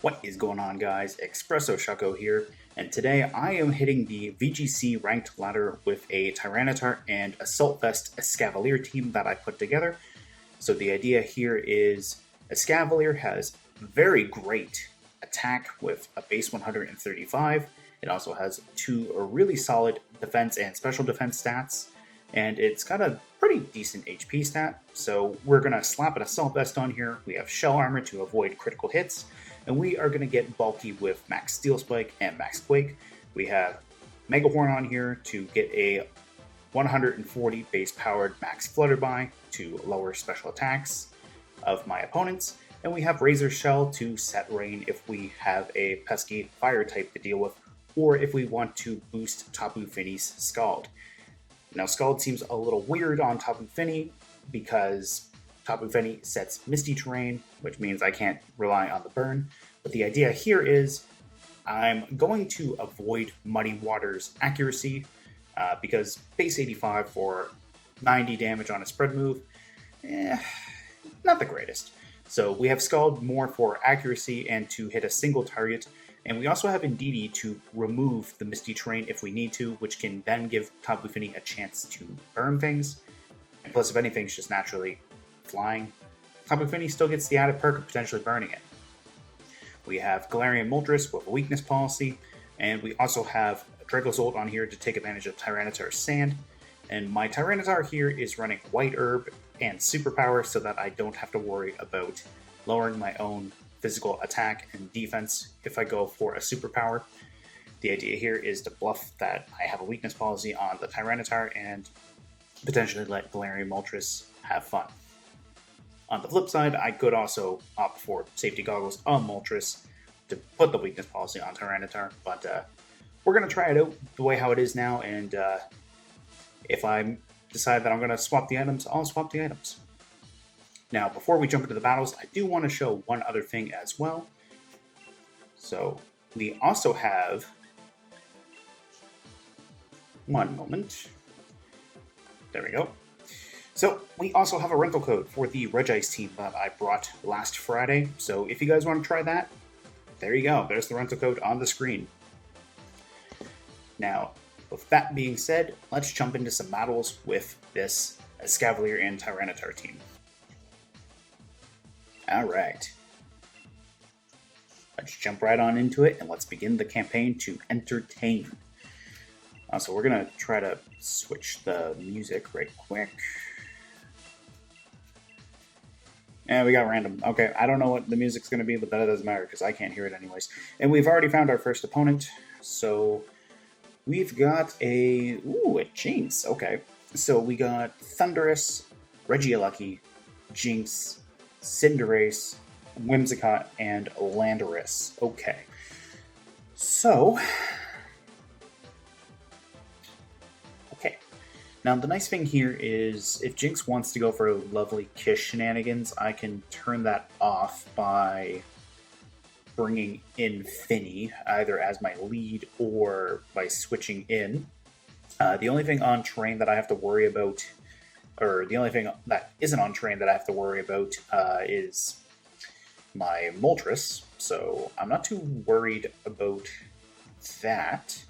What is going on, guys? Espresso Shucko here, and today I am hitting the VGC ranked ladder with a Tyranitar and Assault Vest Escavalier team that I put together. So the idea here is Escavalier has very great attack with a base 135. It also has two really solid defense and special defense stats, and it's got a pretty decent HP stat. So we're going to slap an Assault Vest on here. We have Shell Armor to avoid critical hits, and we are going to get bulky with Max Steel Spike and Max Quake. We have Mega Horn on here to get a 140 base powered Max Flutterby to lower special attacks of my opponents. And we have Razor Shell to set rain if we have a pesky fire type to deal with, or if we want to boost Tapu Fini's Scald. Now, Scald seems a little weird on Tapu Fini because Tapu Fini sets Misty Terrain, which means I can't rely on the burn. But the idea here is I'm going to avoid Muddy Water's accuracy because base 85 for 90 damage on a spread move, not the greatest. So we have Scald more for accuracy and to hit a single target. And we also have Indeedee to remove the Misty Terrain if we need to, which can then give Tapu Fini a chance to burn things. And plus, if anything, it's just naturally flying. Tapu Fini still gets the added perk of potentially burning it. We have Galarian Moltres with a weakness policy, and we also have Dracozolt on here to take advantage of Tyranitar's Sand. And my Tyranitar here is running White Herb and Superpower so that I don't have to worry about lowering my own physical attack and defense if I go for a Superpower. The idea here is to bluff that I have a weakness policy on the Tyranitar and potentially let Galarian Moltres have fun. On the flip side, I could also opt for safety goggles on Moltres to put the weakness policy on Tyranitar, but we're going to try it out the way how it is now, and if I decide that I'm going to swap the items, I'll swap the items. Now, before we jump into the battles, I do want to show one other thing as well. So, we also have... One moment. There we go. So, we also have a rental code for the Regice team that I brought last Friday. So, if you guys want to try that, there you go. There's the rental code on the screen. Now, with that being said, let's jump into some battles with this Escavalier and Tyranitar team. Alright. Let's jump right on into it, and let's begin the campaign to entertain. So we're going to try to switch the music right quick. And we got random. Okay, I don't know what the music's going to be, but that doesn't matter because I can't hear it anyways. And we've already found our first opponent. So we've got a Jinx. Okay. So we got Thundurus, Regieleki, Jinx, Cinderace, Whimsicott, and Landorus. Okay. So now, the nice thing here is if Jinx wants to go for lovely Kiss shenanigans, I can turn that off by bringing in Fini, either as my lead or by switching in. The only thing on terrain that I have to worry about, or the only thing that isn't on terrain that I have to worry about is my Moltres, so I'm not too worried about that.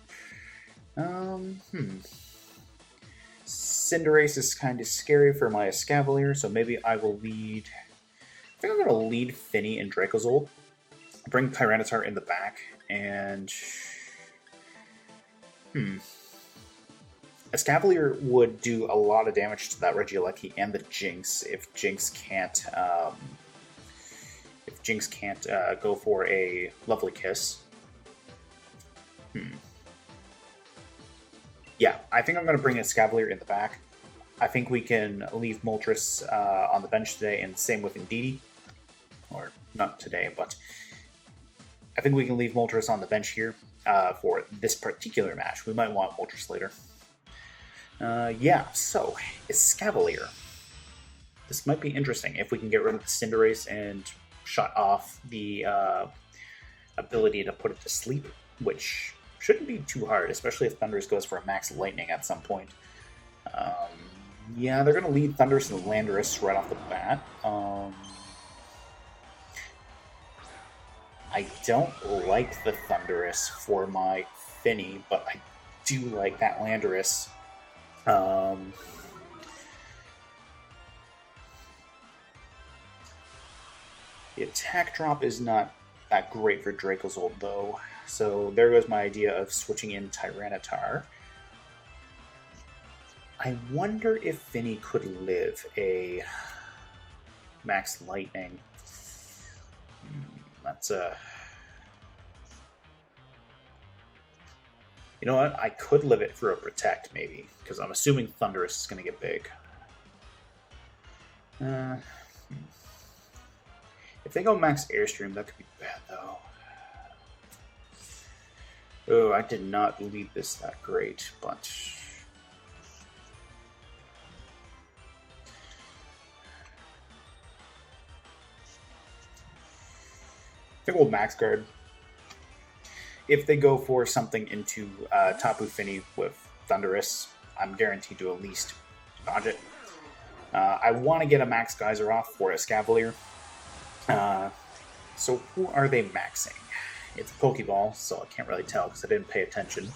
Cinderace is kind of scary for my Escavalier, so maybe I will lead... I think I'm going to lead Fini and Dracozolt, bring Tyranitar in the back, and... Escavalier would do a lot of damage to that Regieleki and the Jinx if Jinx can't... go for a lovely Kiss. Yeah, I think I'm going to bring Escavalier in the back. I think we can leave Moltres on the bench today, and same with Indeedee. Or, not today, but I think we can leave Moltres on the bench here for this particular match. We might want Moltres later. Yeah, so, Escavalier. This might be interesting if we can get rid of the Cinderace and shut off the ability to put it to sleep, which shouldn't be too hard, especially if Thundurus goes for a max lightning at some point. Yeah, they're going to lead Thundurus and Landorus right off the bat. I don't like the Thundurus for my Fini, but I do like that Landorus. The attack drop is not that great for Dracozolt, though. So there goes my idea of switching in Tyranitar. I wonder if Fini could live a Max Lightning. That's a... You know what? I could live it for a Protect, maybe, because I'm assuming Thundurus is going to get big. If they go Max Airstream, that could be bad, though. Oh, I did not lead this that great, but... I think we'll Max Guard. If they go for something into Tapu Fini with Thundurus, I'm guaranteed to at least dodge it. I want to get a Max Geyser off for Escavalier. So who are they maxing? It's a Pokeball, so I can't really tell because I didn't pay attention.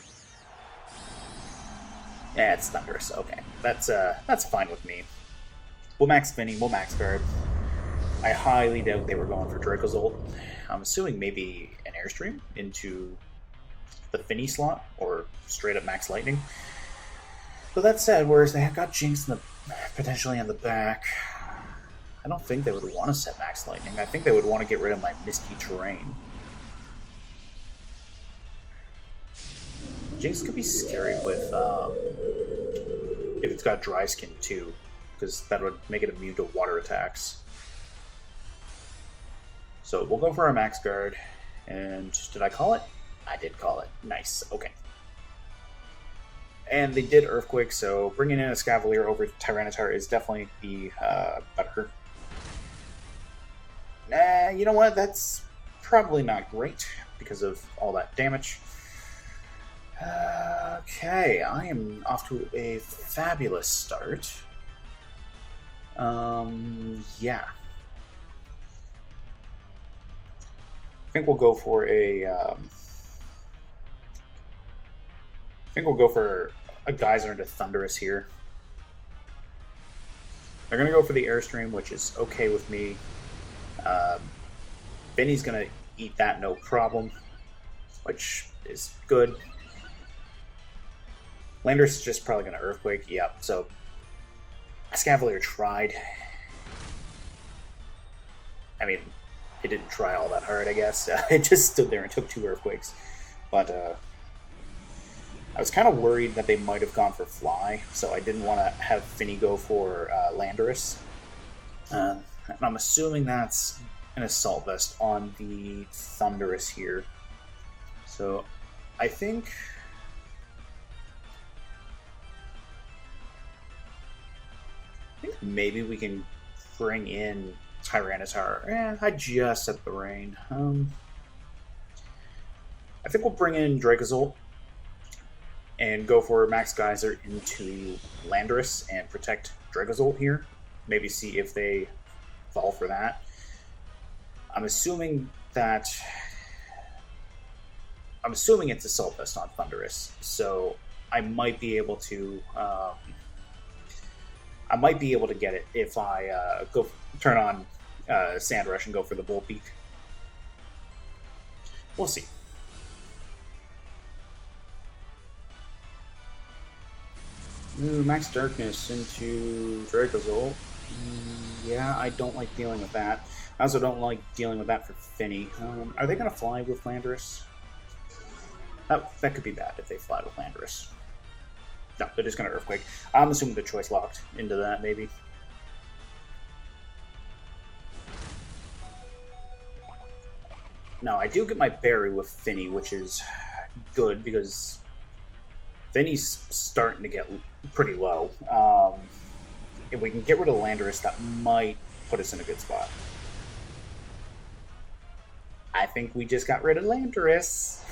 Yeah, it's Thundurus. Okay, that's fine with me. We'll max Fini, we'll Max Guard. I highly doubt they were going for Dracozolt. I'm assuming maybe an Airstream into the Fini slot, or straight up Max Lightning. So that said, whereas they have got Jinx in the, potentially in the back, I don't think they would want to set Max Lightning. I think they would want to get rid of my Misty Terrain. Jinx could be scary with, if it's got Dry Skin too, because that would make it immune to water attacks. So we'll go for our Max Guard, and did I call it? I did call it. Nice, okay. And they did Earthquake, so bringing in a Escavalier over Tyranitar is definitely the better. You know what? That's probably not great because of all that damage. Okay, I am off to a fabulous start. Yeah. I think we'll go for a. I think we'll go for a Geyser into Thundurus here. They're gonna go for the Airstream, which is okay with me. Benny's gonna eat that no problem, which is good. Landorus is just probably gonna Earthquake. Yep. So Escavalier tried. I mean, it didn't try all that hard, I guess. It just stood there and took 2 Earthquakes. But I was kind of worried that they might have gone for Fly, so I didn't want to have Fini go for Landorus. And I'm assuming that's an Assault Vest on the Thundurus here. So I think maybe we can bring in Tyranitar. I just set the rain. I think we'll bring in Dracozolt and go for Max Geyser into Landorus and protect Dracozolt here. Maybe see if they fall for that. I'm assuming it's Assault Vest on Thundurus, so I might be able to get it if I turn on Sand Rush and go for the Bull Peak. We'll see. Ooh, Max Darkness into Dracozolt. Yeah, I don't like dealing with that. I also don't like dealing with that for Fini. Are they going to fly with Landorus? That could be bad if they fly with Landorus. No, they're just going to Earthquake. I'm assuming the choice locked into that, maybe. Now, I do get my Berry with Fini, which is good because Fini's starting to get pretty low. If we can get rid of Landorus, that might put us in a good spot. I think we just got rid of Landorus.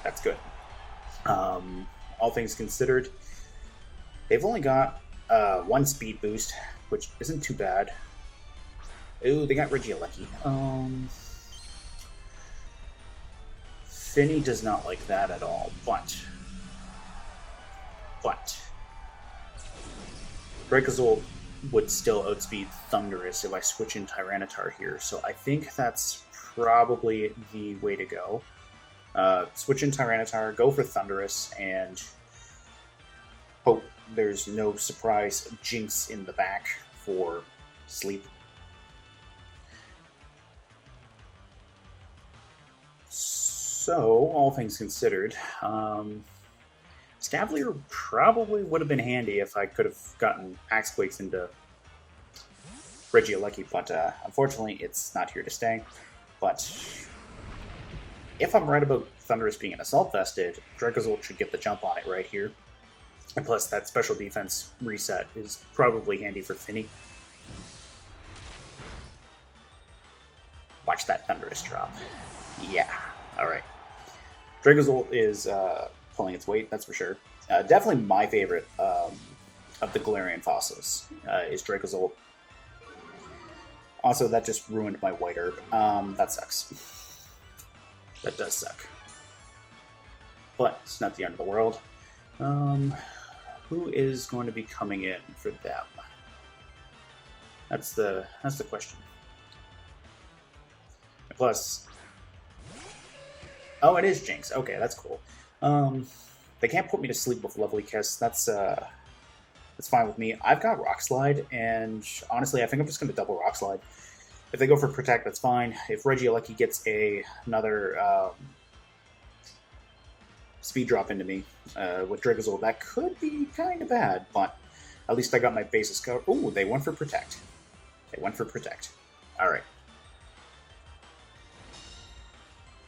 That's good. All things considered, they've only got 1 speed boost, which isn't too bad. Ooh, they got Regieleki. Finny does not like that at all, but Dracozolt would still outspeed Thunderous if I switch in Tyranitar here, so I think that's probably the way to go. Switch in Tyranitar, go for Thunderous, and hope there's no surprise Jinx in the back for sleep. So, all things considered, Escavalier probably would have been handy if I could have gotten Axequakes into Regieleki, but unfortunately it's not here to stay. But if I'm right about Thunderous being an Assault Vested, Dracozolt should get the jump on it right here. And plus that special defense reset is probably handy for Finny. Watch that Thunderous drop. Yeah, alright. Dracozolt is pulling its weight, that's for sure. Definitely my favorite of the Galarian fossils is Dracozolt. Also, that just ruined my white herb. That sucks. That does suck. But it's not the end of the world. Who is going to be coming in for them? That's the question. Plus, oh, it is Jinx. Okay, that's cool. They can't put me to sleep with Lovely Kiss. That's fine with me. I've got Rock Slide, and honestly, I think I'm just going to double Rock Slide. If they go for Protect, that's fine. If Regieleki gets another speed drop into me with Dracozolt, that could be kind of bad, but at least I got my bases covered. Ooh, they went for Protect. They went for Protect. Alright.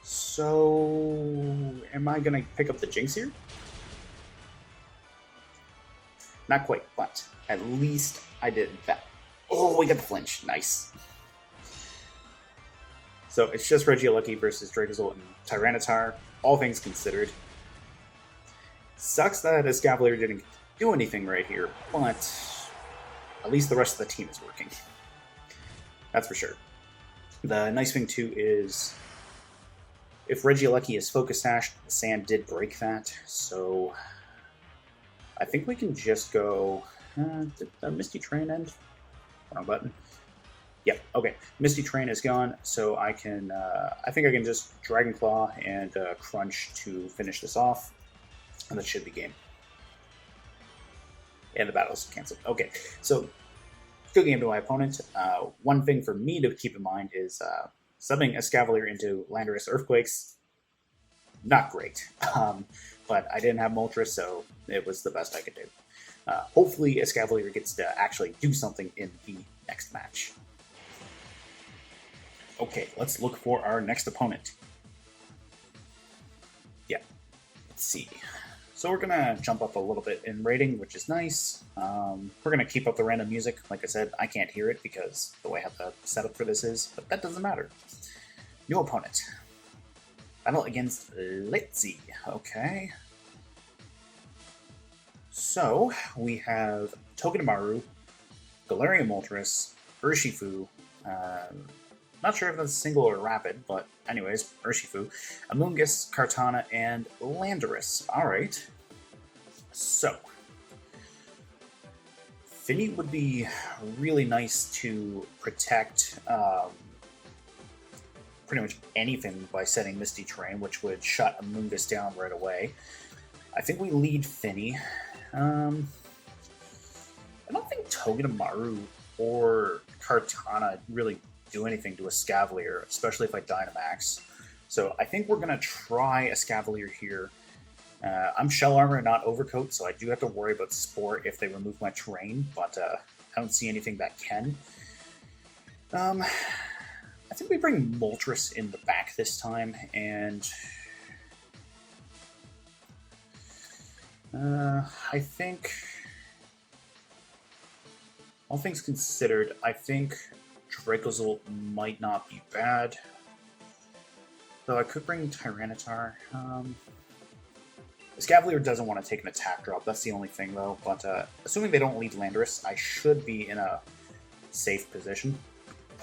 So, am I going to pick up the Jinx here? Not quite, but at least I did that. Oh, we got the flinch. Nice. So it's just Regieleki versus Dracozolt and Tyranitar, all things considered. Sucks that Escavalier didn't do anything right here, but at least the rest of the team is working. That's for sure. The nice thing, too, is if Regieleki is Focus Sash, the sand did break that, so I think we can just go... did the Misty Terrain end? Wrong button. Yep, okay. Misty Terrain is gone, so I can... I think I can just Dragon Claw and Crunch to finish this off, and that should be game. And the battle's cancelled. Okay, so good game to my opponent. One thing for me to keep in mind is subbing Escavalier into Landorus Earthquakes, not great. But I didn't have Moltres, so it was the best I could do. Hopefully Escavalier gets to actually do something in the next match. Okay, let's look for our next opponent. Yeah, let's see. So we're going to jump up a little bit in rating, which is nice. We're going to keep up the random music. Like I said, I can't hear it because the way the setup for this is, but that doesn't matter. New opponent. Battle against Litzy. Okay. So, we have Togedemaru, Galarian Moltres, Urshifu, not sure if that's single or rapid, but anyways, Urshifu, Amoonguss, Kartana, and Landorus. Alright. So, Finny would be really nice to protect pretty much anything by setting Misty Terrain, which would shut Amoonguss down right away. I think we lead Finny. I don't think Togedemaru or Kartana really do anything to Escavalier, especially if I Dynamax. So I think we're going to try Escavalier here. I'm Shell Armor, not Overcoat, so I do have to worry about Spore if they remove my terrain, but I don't see anything that can. I think we bring Moltres in the back this time, and I think, all things considered, I think Dracozolt might not be bad. Though I could bring Tyranitar. Escavalier doesn't want to take an attack drop, that's the only thing though. But assuming they don't lead Landorus, I should be in a safe position.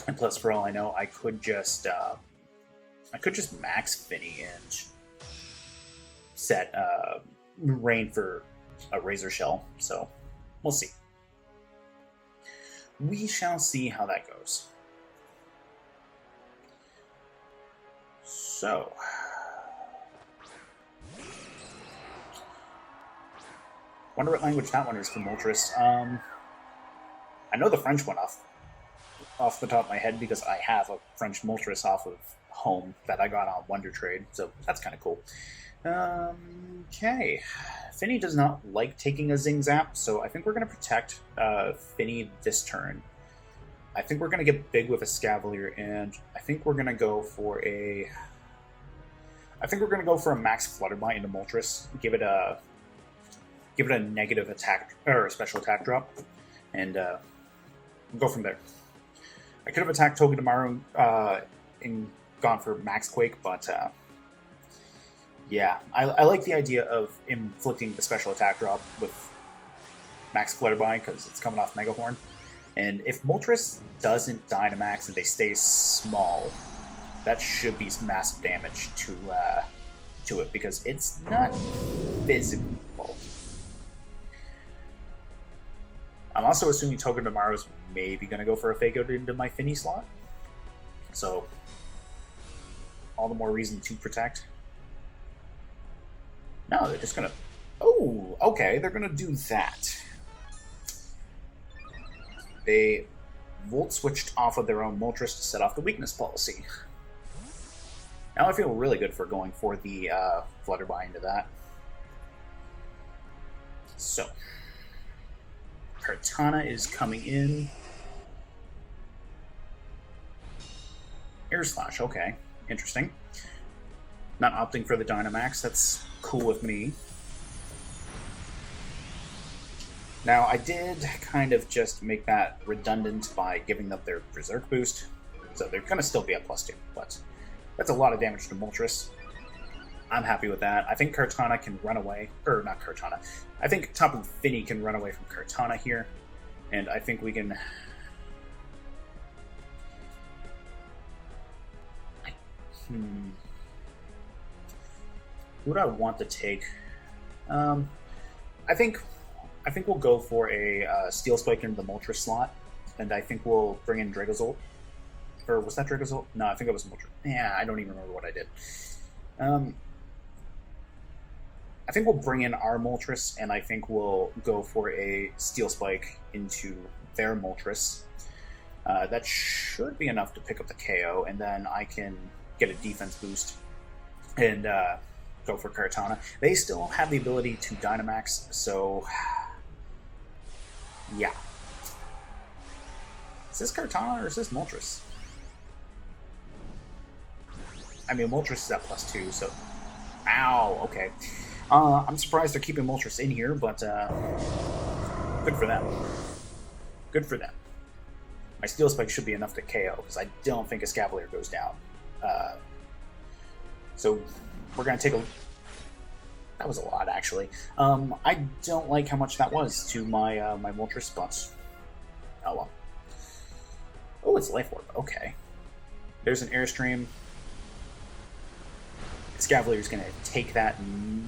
And plus, for all I know, I could just max Finny and set Rain for a Razor Shell, so we'll see. We shall see how that goes. So, wonder what language that one is for Moltres. I know the French one off the top of my head because I have a French Moltres off of home that I got on Wonder Trade, so that's kind of cool. Okay, Fini does not like taking a Zing Zap, so I think we're going to protect Fini this turn. I think we're going to get big with a Escavalier, and I think we're going to go for a... max Flutterby into Moltres, give it a negative attack, or a special attack drop, and we'll go from there. I could have attacked Togedemaru and gone for Max Quake, but yeah, I like the idea of inflicting the special attack drop with Max Flutterby because it's coming off Mega Horn. And if Moltres doesn't Dynamax and they stay small, that should be some massive damage to it because it's not physical. I'm also assuming Togedemaru is maybe going to go for a Fake Out into my Fini slot. So, all the more reason to protect. No, they're just going to... Oh, okay, they're going to do that. They Volt switched off of their own Moltres to set off the weakness policy. Now I feel really good for going for the Flutterby into that. So, Kartana is coming in. Air Slash, okay. Interesting. Not opting for the Dynamax, that's cool with me. Now, I did kind of just make that redundant by giving them their Berserk boost, so they're going to still be at +2, but that's a lot of damage to Moltres. I'm happy with that. I think Kartana can run away, or not Kartana. I think Tapu Fini can run away from Kartana here, and I think we can... Who would I want to take? I think we'll go for a Steel Spike into the Moltres slot, and I think we'll bring in Dracozolt. Or was that Dracozolt? No, I think it was Moltres. Yeah, I don't even remember what I did. I think we'll bring in our Moltres, and I think we'll go for a Steel Spike into their Moltres. That should be enough to pick up the KO, and then I can get a defense boost and go for Kartana. They still have the ability to Dynamax, so yeah. Is this Kartana or is this Moltres? I mean, Moltres is at +2, so... Ow, okay. I'm surprised they're keeping Moltres in here, but good for them. Good for them. My Steel Spike should be enough to KO, because I don't think Escavalier goes down. So, we're going to take a... That was a lot, actually. I don't like how much that was to my my Moltres, but... Oh, well. Oh, it's Life Orb. Okay. There's an Airstream. Escavalier is going to take that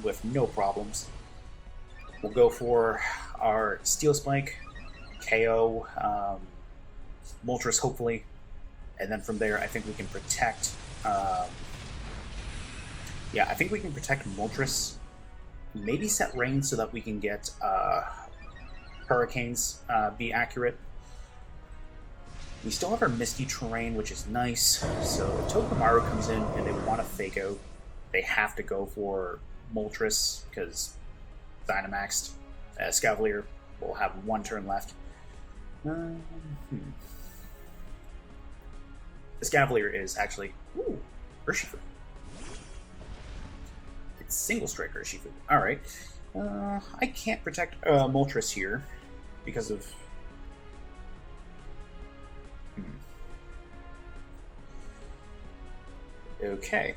with no problems. We'll go for our Steel Spike, KO, Moltres hopefully, and then from there I think we can protect... yeah, I think we can protect Moltres. Maybe set Rain so that we can get Hurricanes be accurate. We still have our Misty Terrain, which is nice. So if Togedemaru comes in and they want to Fake Out, they have to go for Moltres, because Dynamaxed. Escavalier will have one turn left. Escavalier is actually... Ooh, Urshifu. It's Single Strike Urshifu. Alright. I can't protect Moltres here because of... Okay.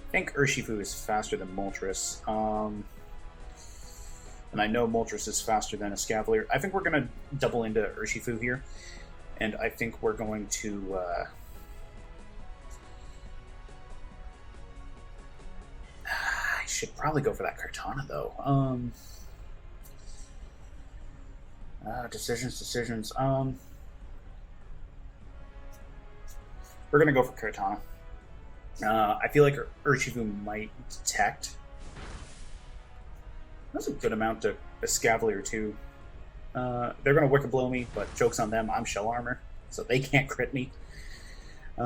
I think Urshifu is faster than Moltres. And I know Moltres is faster than Escavalier. I think we're going to double into Urshifu here. And I think we're going to... should probably go for that Kartana, though. Decisions. We're going to go for Kartana. I feel like Urshifu might detect. That's a good amount of Escavalier, too. They're going to Wicked Blow me, but joke's on them. I'm Shell Armor, so they can't crit me. We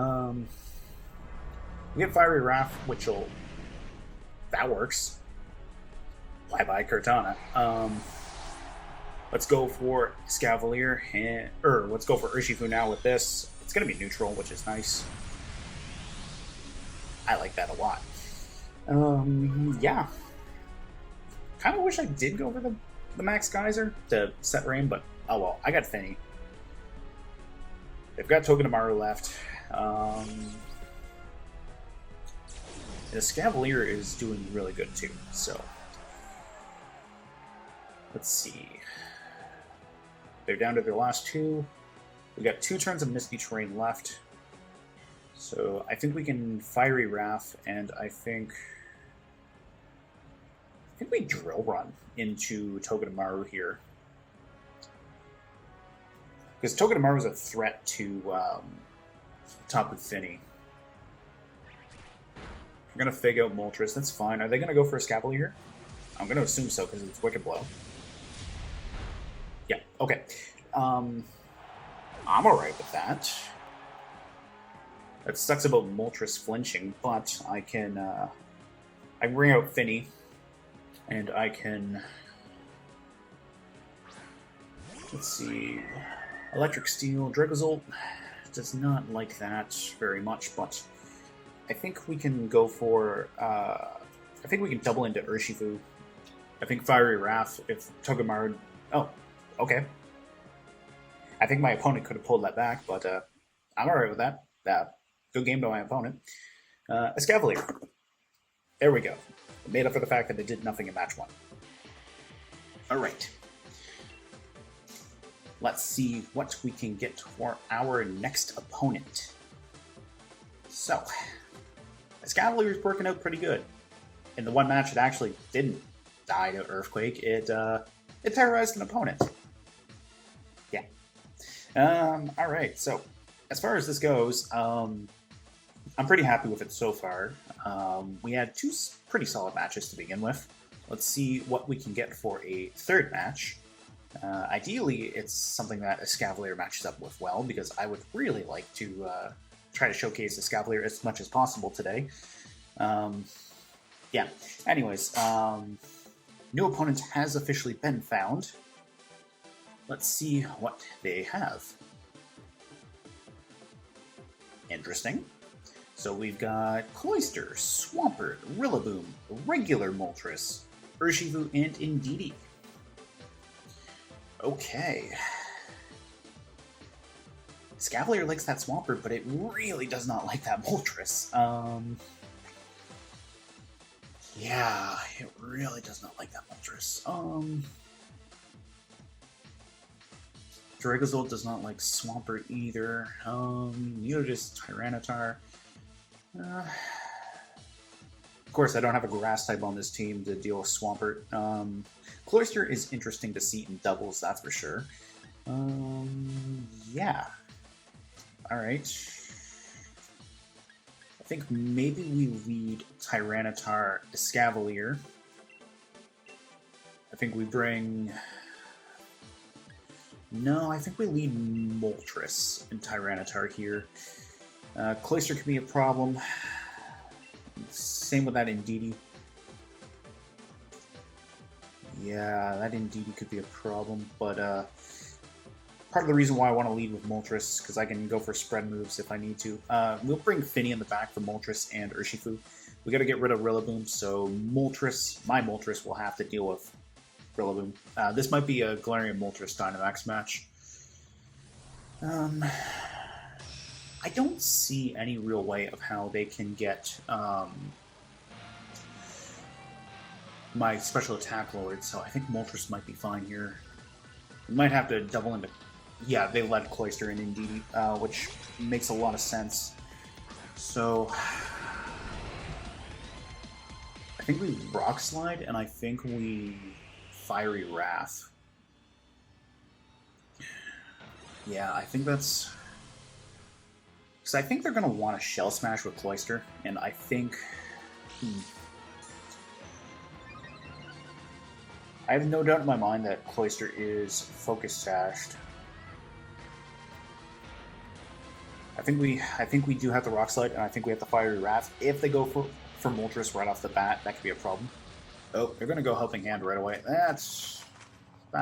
have Fiery Wrath, which will... That works. Bye-bye, Kartana. Let's go for Escavalier, let's go for Urshifu now with this. It's going to be neutral, which is nice. I like that a lot. Yeah. Kind of wish I did go for the Max Geyser to set Rain, but oh well, I got Fini. They've got Togedemaru left. The Escavalier is doing really good too, so let's see. They're down to their last two. We got 2 turns of Misty Terrain left. So I think we can Fiery Wrath, and I think we Drill Run into Togedemaru here. Because Togedemaru is a threat to Tapu Fini. We're going to fake out Moltres, that's fine. Are they going to go for Escavalier here? I'm going to assume so, because it's Wicked Blow. Yeah, okay. I'm alright with that. That sucks about Moltres flinching, but I can bring out Fini, and I can... Let's see... Electric Steel, Dracozolt does not like that very much, but I think we can go for... I think we can double into Urshifu. I think Fiery Wrath, if Togedemaru... Oh, okay. I think my opponent could have pulled that back, but I'm alright with that. Good game to my opponent. Escavalier. There we go. It made up for the fact that it did nothing in match 1. Alright. Let's see what we can get for our next opponent. So, Escavalier is working out pretty good. In the one match, it actually didn't die to Earthquake. It terrorized an opponent. Yeah. Alright, so, as far as this goes, I'm pretty happy with it so far. We had 2 pretty solid matches to begin with. Let's see what we can get for a third match. Ideally, it's something that Escavalier matches up with well, because I would really like to try to showcase Escavalier as much as possible today. Yeah, anyways, new opponent has officially been found. Let's see what they have. Interesting. So we've got Cloyster, Swampert, Rillaboom, Regular Moltres, Urshifu, and Indeedee. Okay. Escavalier likes that Swampert, but it really does not like that Moltres. Yeah, it really does not like that Moltres. Dracozolt does not like Swampert either. Neither does Tyranitar. Of course, I don't have a Grass type on this team to deal with Swampert. Cloyster is interesting to see in doubles, that's for sure. Yeah. Alright. I think maybe we lead Tyranitar Escavalier. I think we bring... No, I think we lead Moltres and Tyranitar here. Cloyster can be a problem. Same with that Indeedee. Yeah, that Indeedee could be a problem, but part of the reason why I want to lead with Moltres, because I can go for spread moves if I need to. We'll bring Fini in the back for Moltres and Urshifu. We got to get rid of Rillaboom, so Moltres, my Moltres, will have to deal with Rillaboom. This might be a Galarian Moltres Dynamaxed match. I don't see any real way of how they can get my special attack lowered, so I think Moltres might be fine here. We might have to double into... Yeah, they led Cloyster in Indeedee, which makes a lot of sense. So... I think we Rock Slide, and I think we Fiery Wrath. Yeah, I think that's... Because I think they're going to want a Shell Smash with Cloyster, and I think... I have no doubt in my mind that Cloyster is Focus Sashed. I think we do have the Rock Slide, and I think we have the Fiery Wrath. If they go for Moltres right off the bat, that could be a problem. Oh, they're going to go Helping Hand right away. That's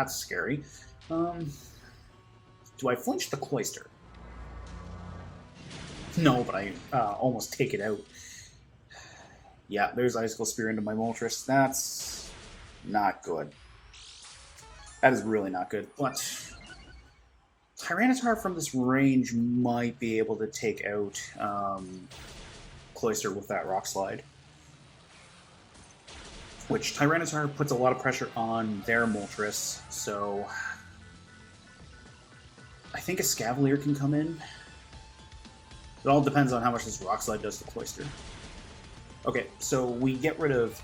scary. Do I flinch the Cloyster? No, but I almost take it out. Yeah, there's Icicle Spear into my Moltres. That's not good. That is really not good. But Tyranitar from this range might be able to take out Cloyster with that Rock Slide. Which Tyranitar puts a lot of pressure on their Moltres, so I think Escavalier can come in. It all depends on how much this Rock Slide does to Cloyster. Okay, so we get rid of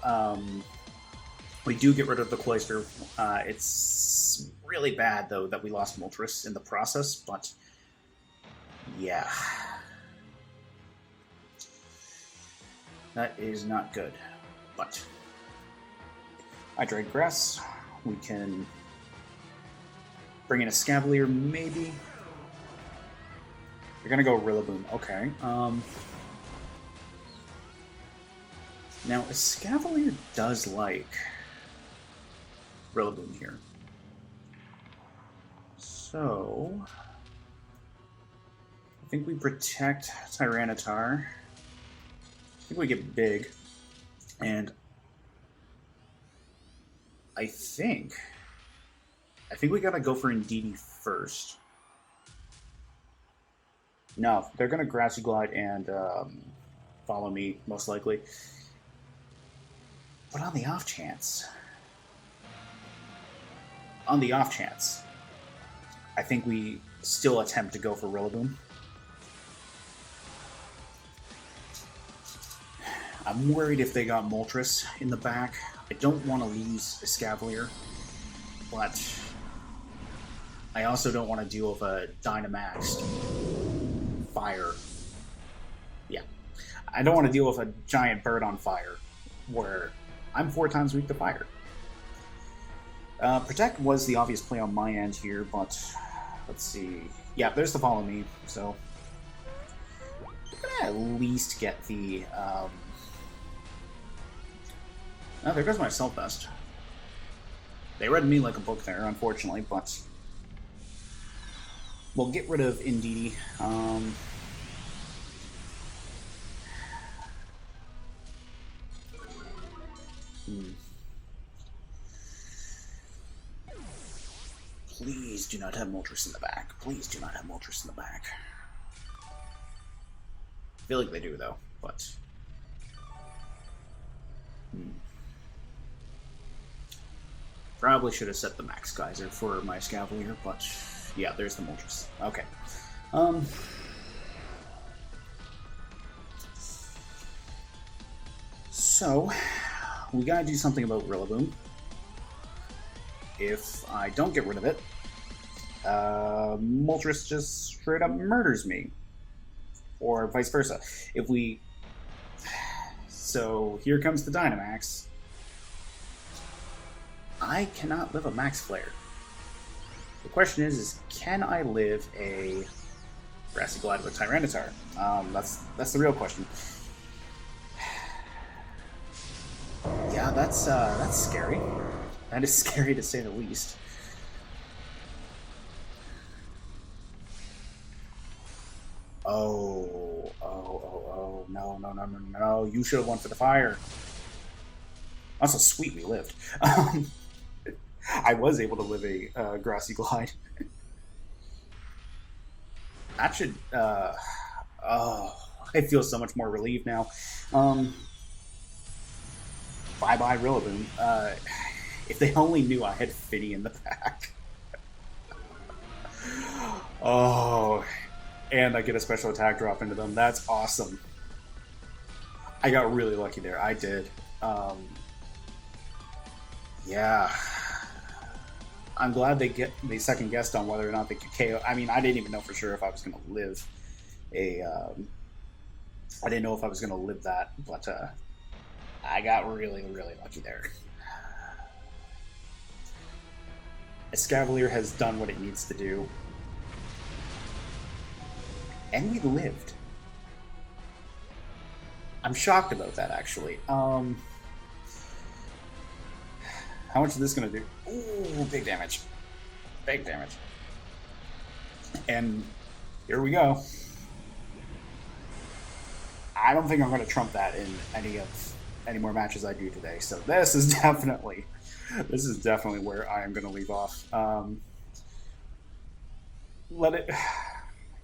we do get rid of the Cloyster. It's really bad though that we lost Moltres in the process, but yeah. That is not good. But I Drag Grass. We can bring in a Escavalier, maybe. You're gonna go Rillaboom. Okay. Now, Escavalier does like Rillaboom here. So I think we protect Tyranitar. I think we get big. And I think we gotta go for Indeedee first. No, they're gonna Grassy Glide and follow me, most likely. But on the off chance, I think we still attempt to go for Rillaboom. I'm worried if they got Moltres in the back. I don't want to lose Escavalier, but I also don't want to deal with a Dynamaxed fire. Yeah. I don't want to deal with a giant bird on fire, where I'm 4 times weak to fire. Protect was the obvious play on my end here, but let's see. Yeah, there's the Follow Me, so we're gonna at least get the oh, there goes my Assault Vest. They read me like a book there, unfortunately, but we'll get rid of Indeedee. Please do not have Moltres in the back. Please do not have Moltres in the back. I feel like they do, though, but... Probably should have set the Max Geyser for my Escavalier, but yeah, there's the Moltres. Okay. So, we gotta do something about Rillaboom. If I don't get rid of it, Moltres just straight up murders me. Or vice versa. If we... So, here comes the Dynamax. I cannot live a Max Flare. The question is can I live a Grassy Glide with Tyranitar? That's the real question. Yeah, that's scary. That is scary to say the least. Oh, no, you should have won for the fire. Also, sweet, we lived. I was able to live a Grassy Glide. That should, oh, I feel so much more relieved now. Bye-bye Rillaboom. If they only knew I had Fini in the back. Oh, and I get a special attack drop into them. That's awesome. I got really lucky there. I did. Yeah. I'm glad they second guessed on whether or not they could KO. I mean, I didn't even know for sure if I was going to live a. I didn't know if I was going to live that, but I got really, really lucky there. Escavalier has done what it needs to do. And we lived. I'm shocked about that, actually. How much is this going to do? Ooh, big damage. Big damage. And here we go. I don't think I'm going to trump that in any more matches I do today. So this is definitely where I am going to leave off.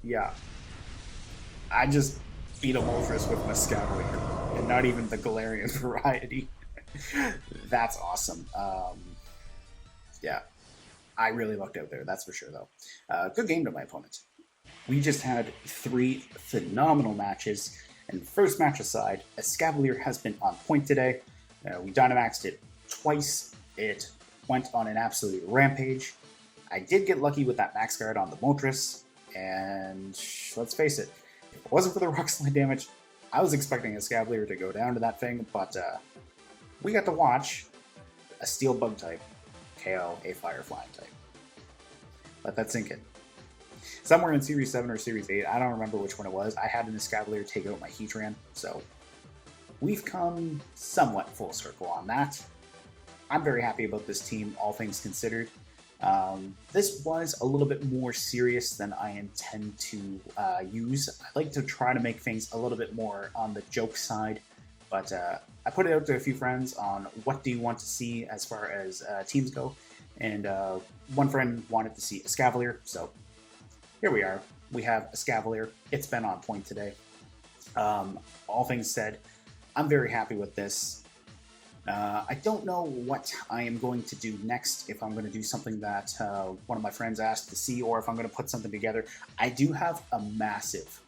Yeah. I just beat a Moltres with an Escavalier, and not even the Galarian variety. That's awesome. Yeah, I really lucked out there, that's for sure, though. Good game to my opponent. We just had 3 phenomenal matches, and first match aside, Escavalier has been on point today. We Dynamaxed it twice. It went on an absolute rampage. I did get lucky with that max guard on the Moltres, and let's face it, if it wasn't for the rock slide damage, I was expecting Escavalier to go down to that thing, but we got to watch a Steel Bug type KO a Fire Flying type. Let that sink in. Somewhere in Series 7 or Series 8, I don't remember which one it was, I had an Escavalier take out my Heatran, so we've come somewhat full circle on that. I'm very happy about this team, all things considered. This was a little bit more serious than I intend to use. I like to try to make things a little bit more on the joke side, but I put it out to a few friends on what do you want to see as far as teams go, and one friend wanted to see Escavalier, so here we are. We have Escavalier. It's been on point today. All things said, I'm very happy with this. I don't know what I am going to do next, if I'm going to do something that one of my friends asked to see, or if I'm going to put something together. I do have a massive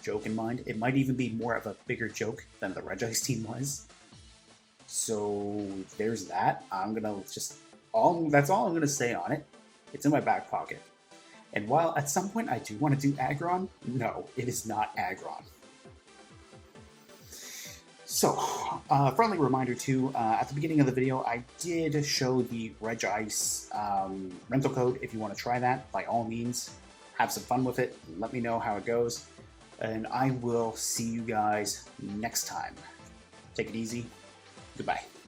joke in mind. It might even be more of a bigger joke than the Regice team was. So there's that. I'm going to just... that's all I'm going to say on it. It's in my back pocket. And while at some point I do want to do Aggron, no, it is not Aggron. So, friendly reminder too, at the beginning of the video, I did show the Regice rental code. If you want to try that, by all means, have some fun with it. Let me know how it goes. And I will see you guys next time. Take it easy. Goodbye.